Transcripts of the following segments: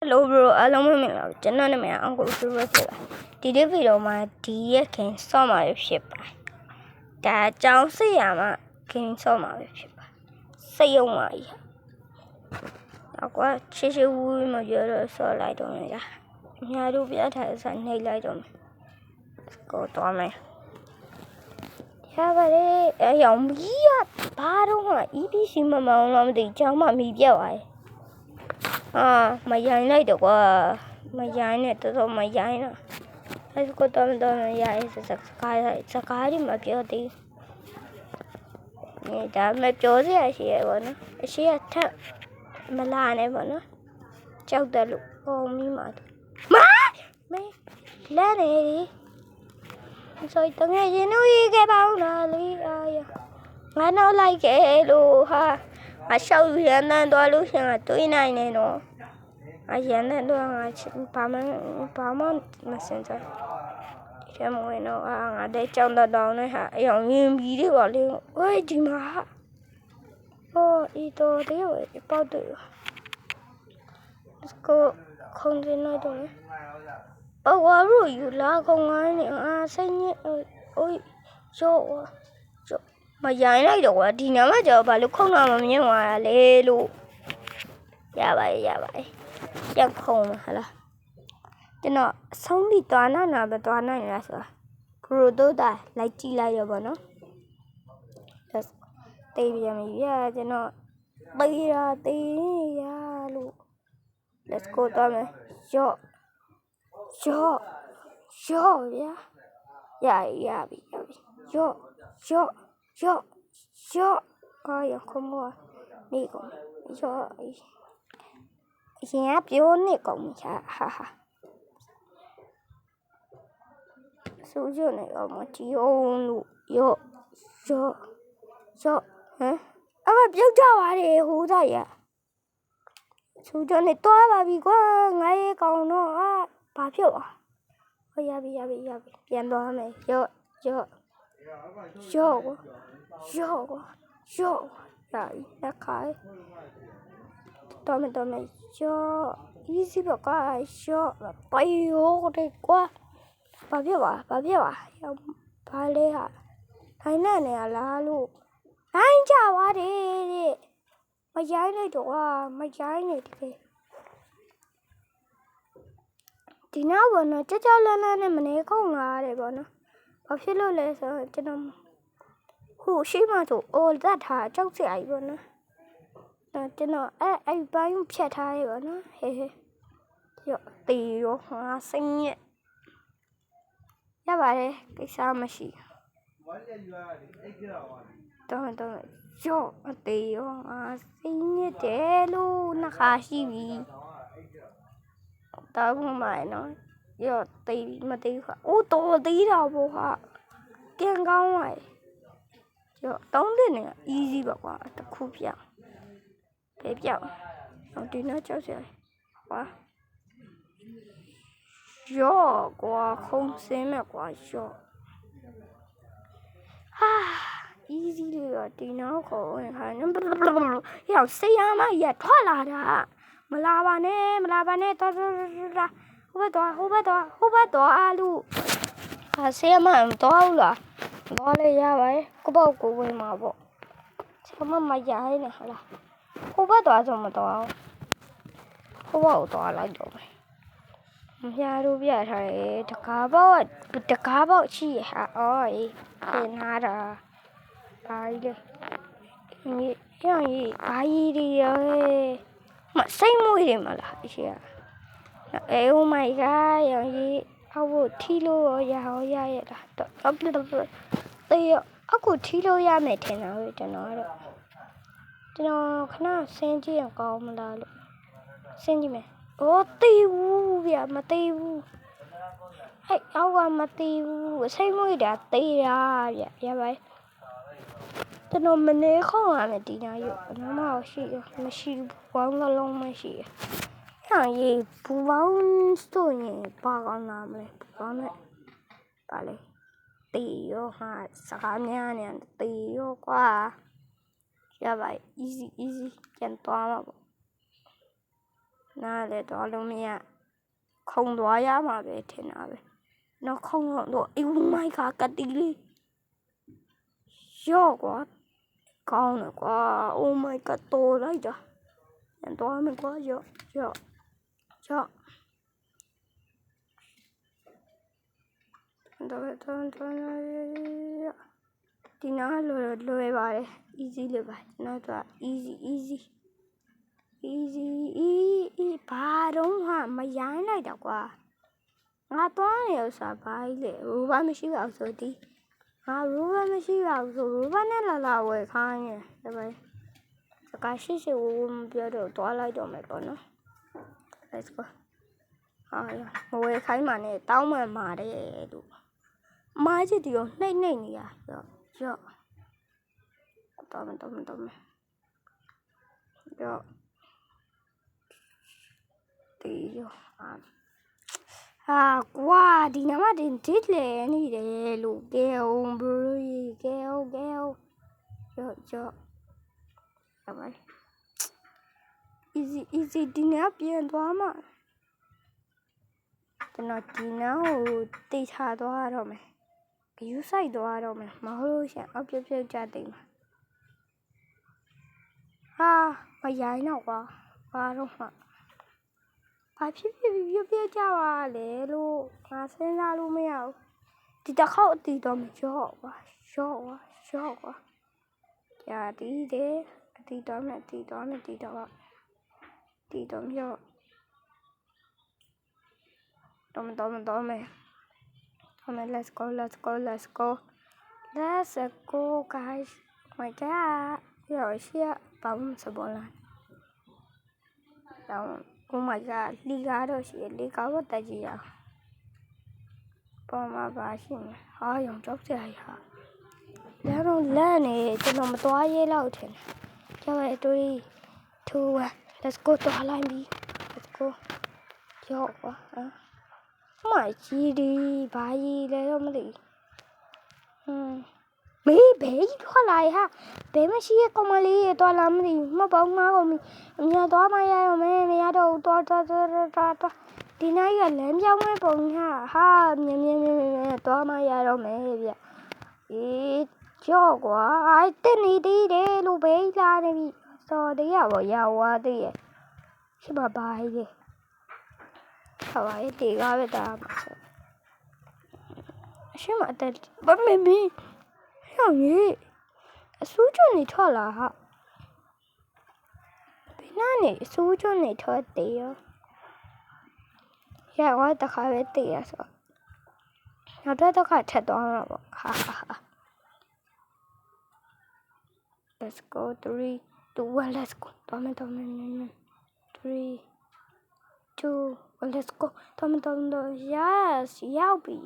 Hello bro, along with me now. Generally, my uncle is working. Did you feel my dear king saw my ship? That John Sayama king saw my ship. Say, oh my. Now, what Chishu my yellow so light on me. I do be at us and nail light on me. Go to me. Yeah, but a young year, pardon, EBC mamma on the Jama media. Mày này được à, mày này tao mày nè, hay có tao mày sẽ cái đi mà kiểu đi, này đã mày chỗ gì à chị vậy nó, chị à thà mà là này vậy nó, cháu ta lúc mi mà mày lá này đi, rồi tao nghe gì nói cái bao là đi nghe nó lại cái luôn ha. Sao hiện nay tôi lúc sáng tôi này này nó, hiện nay tôi bảo mà xem sao, xem mọi nó để trong đó này hả, giống như bị đi vào liền, ôi gì mà, ít tôi đấy rồi, bao tử, cô không thể nói được, quá rồi, là không ai này, sinh nhật, ôi, chỗ mà dài này được à, thì nếu mà giờ bà lúc không nào mà mình ngoài lê luôn, dạ vậy, chắc không mà là, cho nó sống đi toàn nó nào mà toàn này là sao, rồi tôi đã lại chi lại rồi nó, tây bây giờ mình ra cho nó tây ra luôn, let's go tao mày, cho dạ bị, cho ai không có đi cũng cho nháp vô này cũng ha số giờ này ở một chiều luôn cho hả mà biết cho à để hú đây à số giờ này to mà bị quá ngay còn nó bà phiếu à ôi ya bị tiền đó này cho ya khai tao mày cho easy bạc cái cho bay vô đây quá bà biết à bà lấy à cái này là luôn anh chào à đi mày giải này được à mày giải này thì nào bọn nó chắc lên này mình không ngờ đấy bọn nó bà biết luôn là sao cho nó hú xí mà tụ ô ra thả trong giải bọn nó cho nó ai bán chè thai bọn nó he yo tì yo xinh nhẹ ya vậy cái sao mà xí tôi cho tì yo xinh nhẹ thế luôn nó khá xí vì tao không mày nói yo tì mà tì ô to tí đâu bộ hả kiêng cao mày yo tống thế này easy bạc quá tao khu piao cái piao ông tí nó cháu rồi quá yo quá không xem mà quá yo easy rồi tí nó khổ này nó hiểu xe mà giờ thoát là đã mà la ba nè to ra hú ba to alu xe mà to là đó là ya vậy có bao cụ về mà bộ sao mà dài này là hú ba to rồi mà to hú bao to lại rồi ya đâu biết rồi tất cả bao chi hả ơi hiện hà ra ai đây như ai đi ơi mà say mùi đi mà là gì à oh my god yang aku thilo ya da tây aku thilo ya mẹ thế nào vậy cho nó khá sen chi có mà là sen gì mẹ ô tiêu vậy mà tiêu hay áo mà tiêu say mùi đã tây ra vậy cho nó mình không làm gì nào vậy nó mà xí quăng ra lông mà xí cái gì bù bao tôi nhỉ ba con làm này con này bà này tì vô ha sao nha nè tì vô quá ya vậy easy chân to mà နားလေတော့လုံးမရခုံသွားရမှာပဲထင်တာပဲနော်ခုံတော့အိုးမိုက်ကကတိလေးရော့ကွာကောင်းတယ်ကွာ Oh my god တော်လိုက်တာတော့မယ်ကွာရော့ဒီနားလွယ်ပါတယ် easy လေးပါနောက်တော့ easy ဘာတော့မရိုင်းလိုက်တော့ကွာငါသွားနေဥစားဘာကြီးလေရူဘာမရှိပါဘူးဆိုဒီငါရူဘာမရှိပါဘူးဆိုရူဘာနဲ့လာဝယ်ခိုင်းနေဒါပဲစကားရှိဝမပြောတော့သွားလိုက်တော့မယ်ပေါ့နော် let's go ဟာမဝယ်ခိုင်းမှနဲ့တောင်းမှမာတယ်လို့မားချစ်ဒီကိုနှိမ့်နေရရော့တော့မယ်ရော့ဒီရောဟာကွာဒီနမတင်ဒစ်လေနေတယ်လို့ကဲအောင်ဘရီကဲအောင်ရော့အမ easy ဒီနေ့ပြန်သွားမှာကျွန်တော်ဒီနောက်ကိုတိတ်ချသွားတော့မယ်ဂယူးဆိုင်သွားတော့မယ်မဟုတ်လို့ရှင်အပြုတ်ကြတိတ်မှာဟာမရိုင်းတော့ကွာဘာတော့မှဘာဖြစ်ကြပါလေလို့ငါစဉ်းစားလို့မရဘူးဒီတစ်ခေါက်အတီတော့မရော့ကွာကြာတီးတယ်အတီတော့မယ်တီတော့မြော့တော့မယ်let's go guys my god 有些把我们吃饱了然后 oh my god 离家တော့ရှိ离家我တကြီးရပေါ်မှာပါရှိနေဟာရောင်ကြောက်စရာဟာဒါတော့လန့်နေကျွန်တော်မသွားရဲတော့ထင်တယ်ကျမ3 2 1 let's go သွားလိုက်ပြီ let's go ကြောက်ပါမိုက်ကြီးဒီဘာကြီးလဲတော့မသိမေးဘေးထွက်လာဟာဘေးမရှိရဲ့ကောင်မလေးရဲ့တော်လာမသိမပေါ့ငါကောင်မအမြတ်သွားမရရောမဲမရတော့တော်ဒီနိုင်ကလမ်းပြောင်းမဲ့ပုံဟာမြင်သွားမရတော့မဲဗျအေးကြောက်ကွာတက်နေသေးတယ်လို့ဘေးလာနေပြီစော်တရားပေါ်ရဝါသေးရဲ့ရှိပါပါဟဲ့ဟာပါရဲ့တေကားပဲတာအရှိမအတက်ဗမေမီဟောကြီးအဆူးကျွန်းနေထွက်လာဟာဘယ်နာနေအဆူးကျွန်းနေထွက်တယ်ရောဝါတခါပဲတေရဆိုနောက်တော့ခါထက်သွားမှာပေါ့ဟာ let's go 3 2 1 let's go တော်မယ်3 2 1 let's go တော် yes ရောက်ပြီ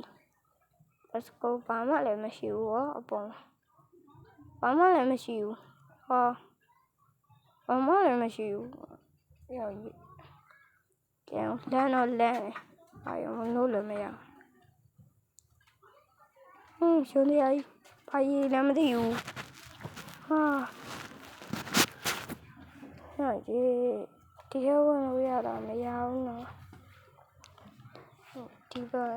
let's go ဘာမှလည်းမရှိဘူးဟောအပေါ်ဘာမှလည်းမရှိဘူးဟောဘာမှလည်းမရှိဘူးရောက်ပြီကျန်လမ်းတော့လမ်းအာရုံမလို့လည်းမရရှင်လေးအိဘာကြီးလည်းမသိဘူးဟာဟာဒီရောဝင်လို့ရတာမရဘူးနော်ဒီဘက်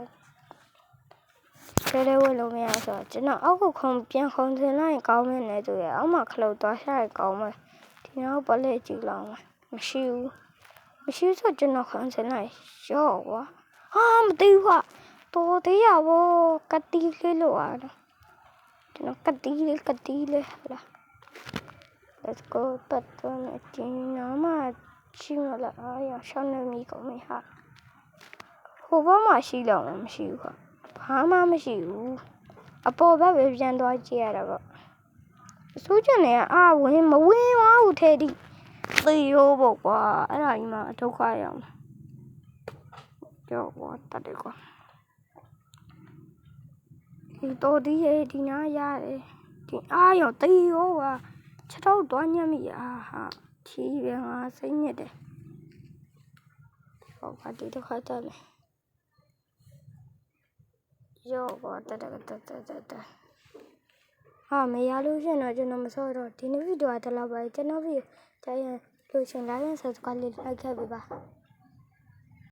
လဲဝင်လို့မရဆိုတော့ကျွန်တော်အောက်ကိုပြန်ခုံစင်လိုက်ကောင်းမယ်နဲ့ဆိုရအောက်မှာခလုတ်သွားရှာကောင်းမယ်ဒီနောက်ပလက်ကြည့်လောက်မရှိဘူးဆိုကျွန်တော်ခုံစင်လိုက်ရော့ကွာဟာမသိဘူးကွာတော်သေးရဘောကတိလေးလို့အားတော့ကျွန်တော်ကတိလေးဟလာ let's go ပတ်တော့နေဒီနောက်မှရှိမလားအားရရှောင်းနေမိကုန်ပြီဟာဟိုဘက်မှာရှိတော့မရှိဘူးကွာဘာမှမရှိဘူးအပေါ်ဘက်ပဲပြန်သွားကြည့်ရတာပေါ့အစိုးချင်နေဝင်မဝင်ပါဘူးထဲဒီသေရောပေါ့ကွာအဲ့ဒါကြီးမှဒုက္ခရောက်ကြောက်ကွာတတ်တယ်ကွာဒီတော်ဒီရဲ့ဒီနာရတယ်ဒီရောသေရောကွာချက်တော့တွားညက်မိဟာချီးပဲငါစိတ်ညစ်တယ်ဟောပါဒီတော့ခါတယ်ရောကွာတဟာမရလို့ရှင်တော့ကျွန်တော်မစောတော့ဒီနေ့ဗီဒီယိုကတလောက်ပါကျွန်တော်ဗီဒီယိုတိုင်းလို့ရှင် like and subscribe လေးလိုက်ခဲ့ပေးပါ